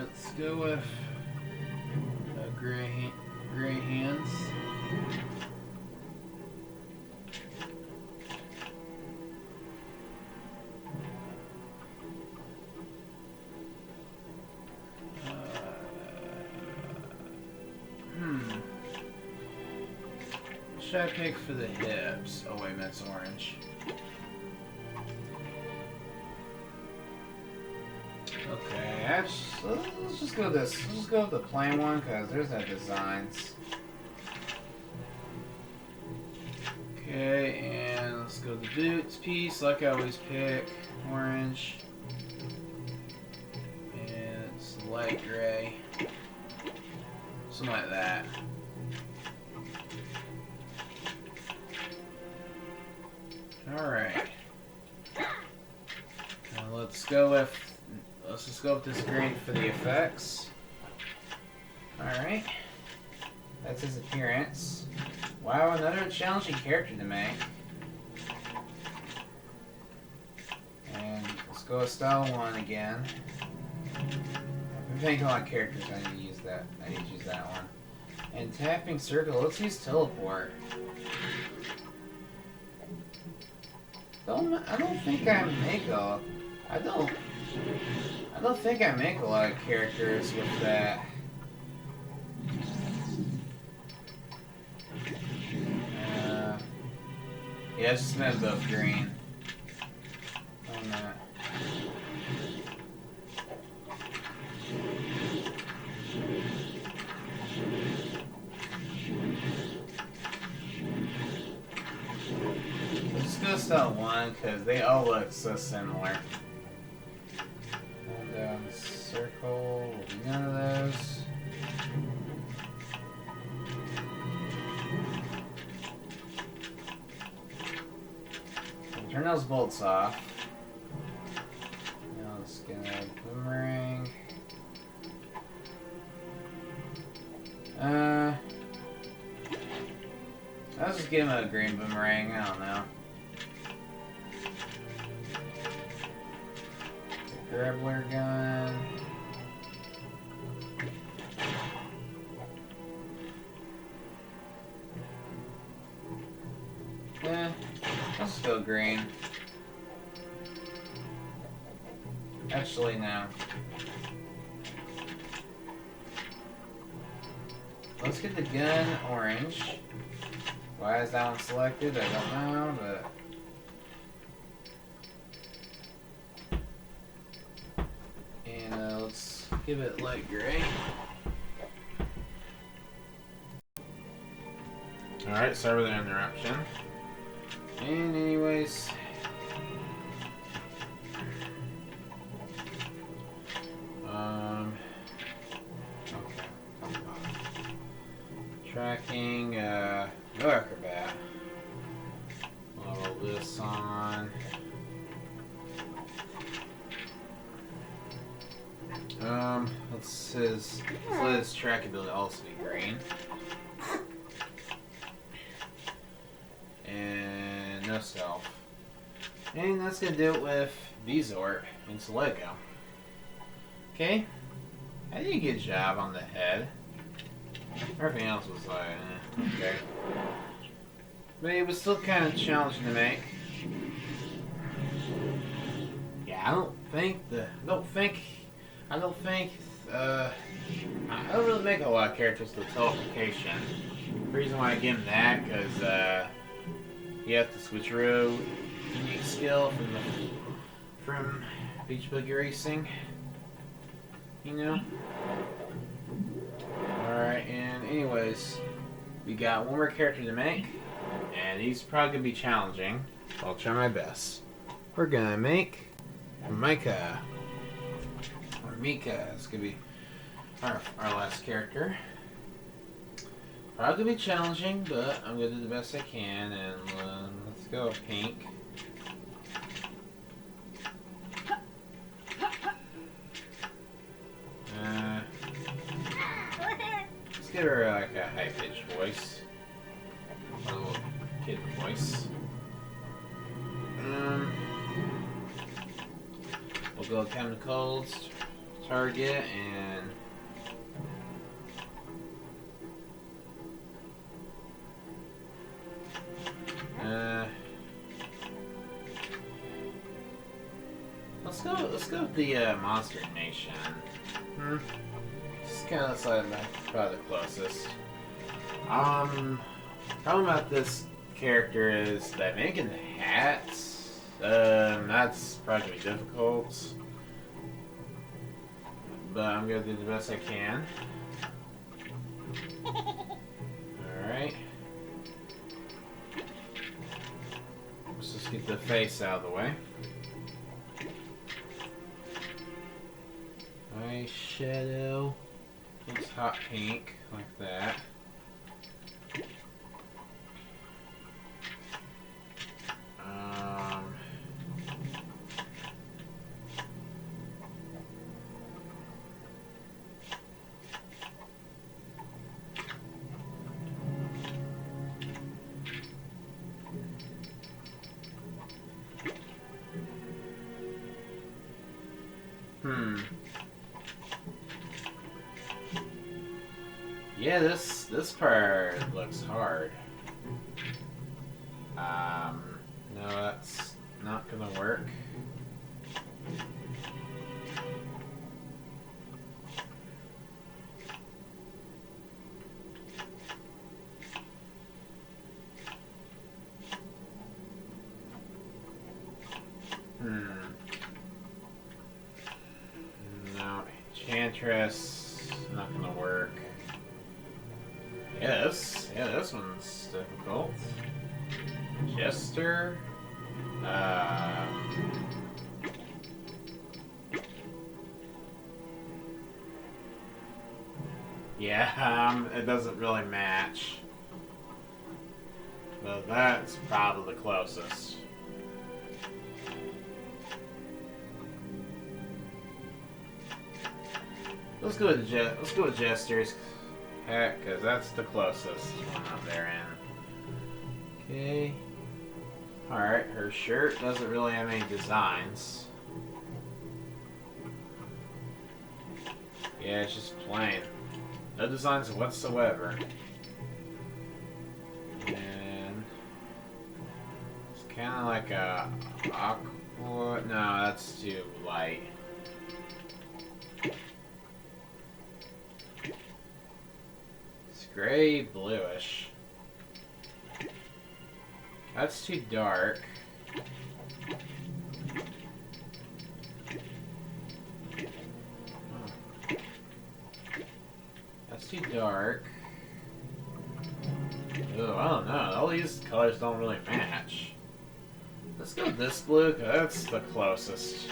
Let's go with gray hands. What should I pick for the hips? Oh wait, that's orange. Okay, let's just go with this. Let's just go with the plain one because there's no designs. Okay, and let's go with the boots piece like I always pick. Orange. And it's light gray. Something like that. Alright. Now let's just go with this green for the effects. Alright. That's his appearance. Wow, another challenging character to make. And let's go with style 1 again. If I'm making a lot of characters, I need to use that. I need to use that one. And tapping circle, let's use teleport. I don't think I make a lot of characters with that. Yeah, it's just meant both green. On that. Let's just go style 1 because they all look so similar. Hold down the circle. Will be none of those. Turn those bolts off. Now let's get a boomerang. I'll just give him a green boomerang. I don't know. Grappler gun. Let's go green. Actually, no. Let's get the gun orange. Why is that one selected? I don't know, but... And let's give it light gray. Alright, sorry for the interruption. And anyways... Tracking, no acrobat. Level this on. Let's let his trackability also be green. And no stealth. And that's gonna do it with Beatbot into Lego. Okay? I did a good job on the head. Everything else was like, okay. But it was still kind of challenging to make. Yeah, I don't really make a lot of characters with teleportation. The reason why I give him that, because, you have to switch row unique skill from Beach Buggy Racing. You know? Alright, and anyways, we got one more character to make, and he's probably going to be challenging. I'll try my best. We're going to make Mikka. Or Mikka. It's going to be our last character. Probably going to be challenging, but I'm going to do the best I can, and let's go pink. Let's give her like a high-pitched voice. A little kid voice. We'll go chemicals, target, and let's go with the Monster Nation. Just kind of looks like probably the closest. Problem about this character is that making the hats, that's probably gonna be difficult. But I'm gonna do the best I can. Alright. Let's just get the face out of the way. Eyeshadow. It's hot pink, like that. Yeah, this part looks hard. No, that's not gonna work. No, Enchantress, not gonna work. Yeah, this one's difficult. Jester. Yeah, it doesn't really match. But that's probably the closest. Let's go with Jesters. Heck, because that's the closest one up there in. Okay. Alright, her shirt doesn't really have any designs. Yeah, it's just plain. No designs whatsoever. And it's kind of like a aqua. No, that's too light. It's gray bluish. That's too dark. That's too dark. Oh, I don't know. All these colors don't really match. Let's go with this blue, because that's the closest.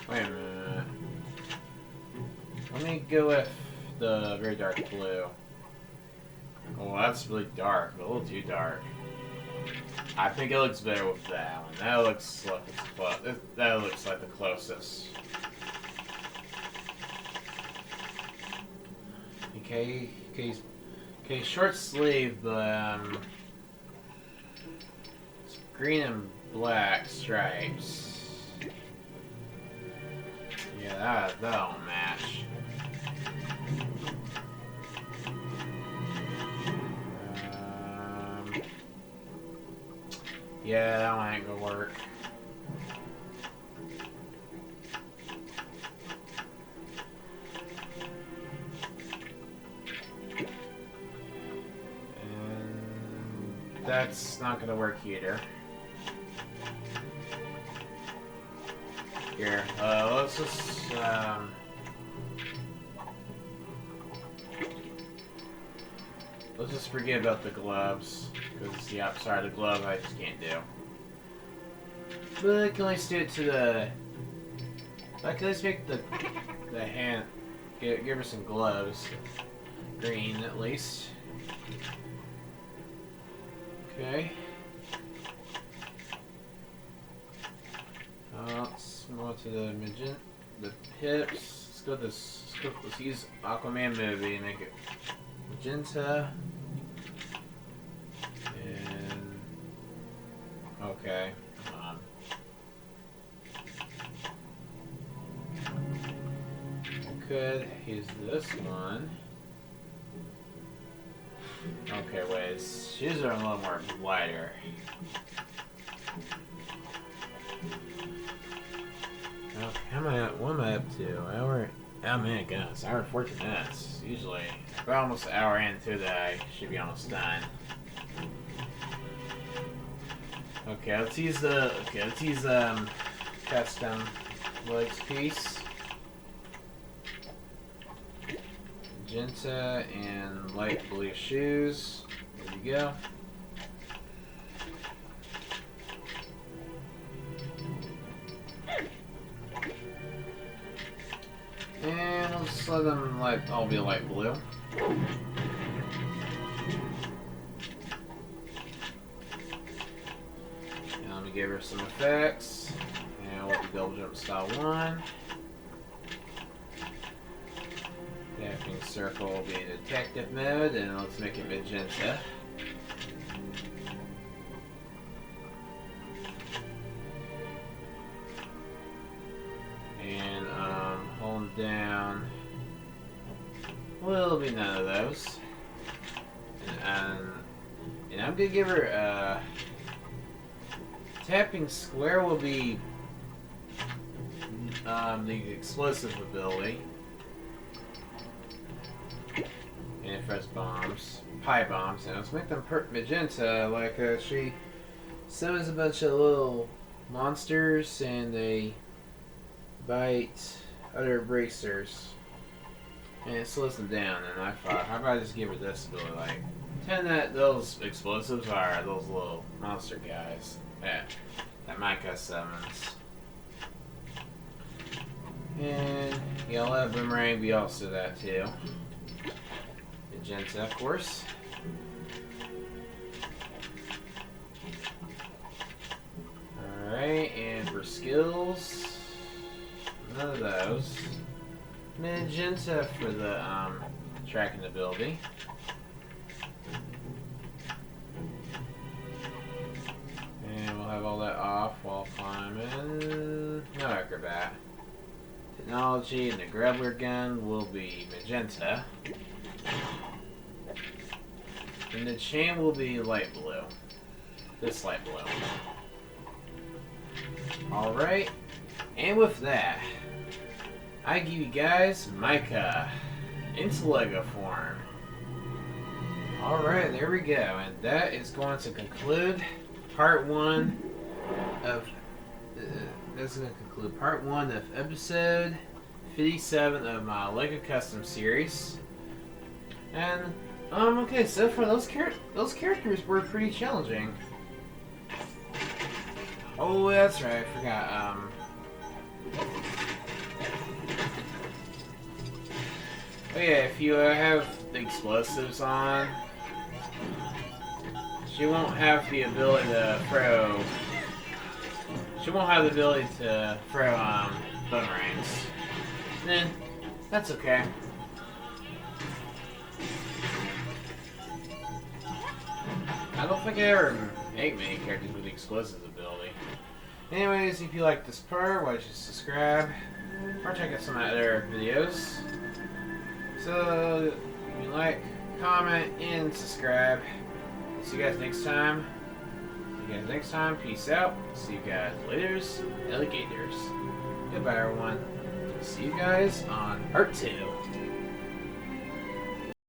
Wait a minute. Let me go with the very dark blue. Oh, that's really dark, but a little too dark. I think it looks better with that one. That looks like it's close. That looks like the closest. Okay, short sleeve, but it's green and black stripes. Yeah, that don't match. Yeah, that one ain't gonna work. And that's not gonna work either. Here, let's just, let's just forget about the gloves, because the outside of the glove I just can't do. But I can at least do it to the... I can at least make the hand... Give her some gloves. Green, at least. Okay. Let's move to the magenta, the hips. Let's use Aquaman movie and make it magenta. And okay. Could use this one. Okay, wait. His shoes are a little more wider. Okay, what am I up to? Hour? Oh man, goodness, hour and 14 minutes. Usually, about almost an hour into that, I should be almost done. Okay, let's use custom legs piece. Magenta and light blue shoes. There you go. And I'll just let them all be light blue. And let me give her some effects. And we'll do double jump style 1. Tapping circle will be detective mode, and let's make it magenta. And hold down. Well, it'll be none of those. And I'm gonna give her tapping square will be the explosive ability. And it throws bombs, pie bombs, and let's make them magenta. Like she summons a bunch of little monsters, and they bite other bracers, and it slows them down. And I thought, how about I just give her this ability? Like, pretend that those explosives are those little monster guys that Mikka summons. And yeah, I'll let Boomerang be also that too. Magenta, of course. Alright, and for skills, none of those. Magenta for the tracking ability. And we'll have all that off while climbing. No acrobat. Technology and the Grebbler gun will be magenta. And the chain will be light blue. This light blue. Alright. And with that, I give you guys Mikka into Lego form. Alright, there we go. And that is going to conclude part 1 of part 1 of episode 57 of my Lego Custom series. And okay, so far those characters were pretty challenging. Oh, that's right, I forgot. Oh yeah, if you have the explosives on, she won't have the ability to throw. She won't have the ability to throw boomerangs. Then that's okay. I don't think I ever make many characters with the explosives ability. Anyways, if you like this part, why don't you subscribe or check out some other videos. So, if you like, comment, and subscribe. See you guys next time. Peace out. See you guys later, alligators. Goodbye, everyone. See you guys on part 2.